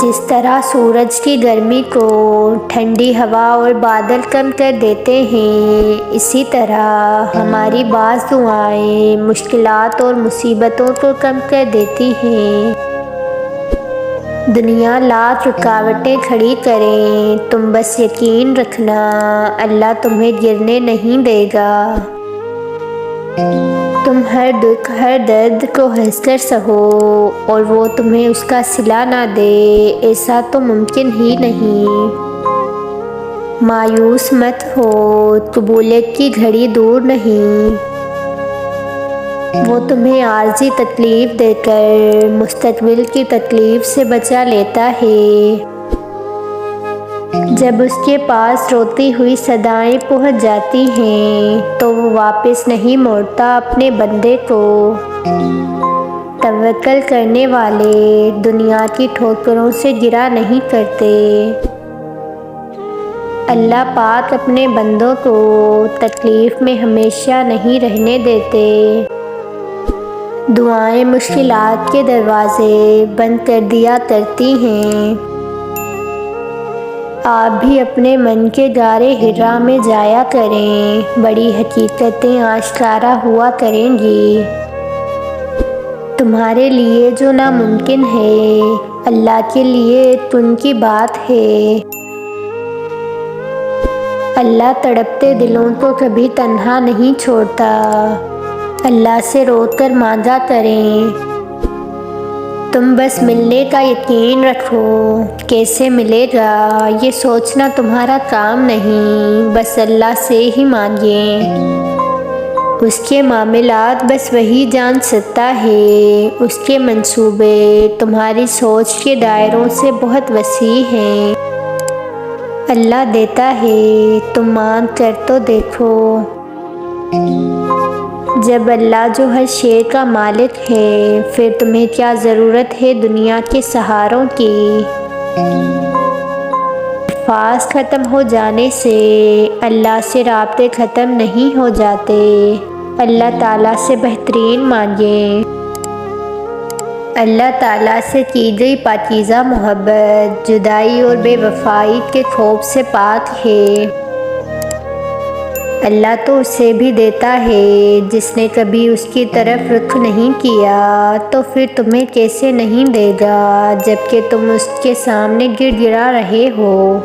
جس طرح سورج کی گرمی کو ٹھنڈی ہوا اور بادل کم کر دیتے ہیں، اسی طرح ہماری بعض دعائیں مشکلات اور مصیبتوں کو کم کر دیتی ہیں۔ دنیا لاکھ رکاوٹیں کھڑی کریں، تم بس یقین رکھنا، اللہ تمہیں گرنے نہیں دے گا۔ تم ہر دکھ ہر درد کو ہنس کر سہو اور وہ تمہیں اس کا صلہ نہ دے، ایسا تو ممکن ہی نہیں۔ مایوس مت ہو، قبولیت کی گھڑی دور نہیں۔ وہ تمہیں عارضی تکلیف دے کر مستقبل کی تکلیف سے بچا لیتا ہے۔ جب اس کے پاس روتی ہوئی صدائیں پہنچ جاتی ہیں تو وہ واپس نہیں موڑتا اپنے بندے کو۔ توکل کرنے والے دنیا کی ٹھوکروں سے گرا نہیں کرتے۔ اللہ پاک اپنے بندوں کو تکلیف میں ہمیشہ نہیں رہنے دیتے۔ دعائیں مشکلات کے دروازے بند کر دیا کرتی ہیں۔ آپ بھی اپنے من کے غار حرا میں جایا کریں، بڑی حقیقتیں آشکارا ہوا کریں گی۔ تمہارے لیے جو ناممکن ہے، اللہ کے لیے ایک ان کی بات ہے۔ اللہ تڑپتے دلوں کو کبھی تنہا نہیں چھوڑتا۔ اللہ سے رو کر مانگا کریں۔ تم بس ملنے کا یقین رکھو، کیسے ملے گا یہ سوچنا تمہارا کام نہیں، بس اللہ سے ہی مانگیں۔ اس کے معاملات بس وہی جان سکتا ہے، اس کے منصوبے تمہاری سوچ کے دائروں سے بہت وسیع ہیں۔ اللہ دیتا ہے، تم مانگ کر تو دیکھو۔ جب اللہ جو ہر شے کا مالک ہے، پھر تمہیں کیا ضرورت ہے دنیا کے سہاروں کی۔ الفاظ ختم ہو جانے سے اللہ سے رابطے ختم نہیں ہو جاتے۔ اللہ تعالیٰ سے بہترین مانگیں۔ اللہ تعالیٰ سے کی گئی پاکیزہ محبت جدائی اور بے وفائی کے خوف سے پاک ہے۔ اللہ تو اسے بھی دیتا ہے جس نے کبھی اس کی طرف رخ نہیں کیا، تو پھر تمہیں کیسے نہیں دے گا جبکہ تم اس کے سامنے گڑ گڑا رہے ہو۔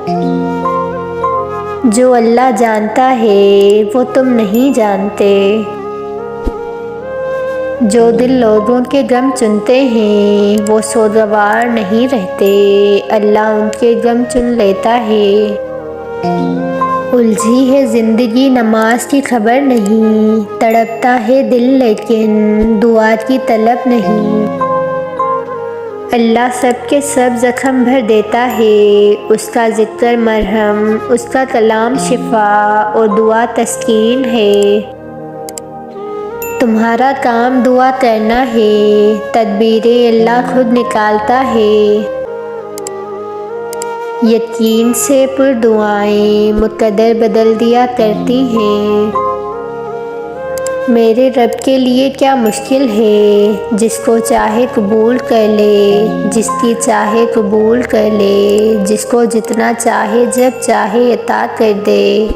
جو اللہ جانتا ہے وہ تم نہیں جانتے۔ جو دل لوگوں کے غم چنتے ہیں وہ سوگوار نہیں رہتے، اللہ ان کے غم چن لیتا ہے۔ الجھی ہے زندگی نماز کی خبر نہیں، تڑپتا ہے دل لیکن دعا کی طلب نہیں۔ اللہ سب کے سب زخم بھر دیتا ہے، اس کا ذکر مرہم، اس کا کلام شفا اور دعا تسکین ہے۔ تمہارا کام دعا کرنا ہے، تدبیریں اللہ خود نکالتا ہے۔ یقین سے پر دعائیں مقدر بدل دیا کرتی ہیں۔ میرے رب کے لیے کیا مشکل ہے، جس کو چاہے قبول کر لے، جس کی چاہے قبول کر لے، جس کو جتنا چاہے جب چاہے عطا کر دے۔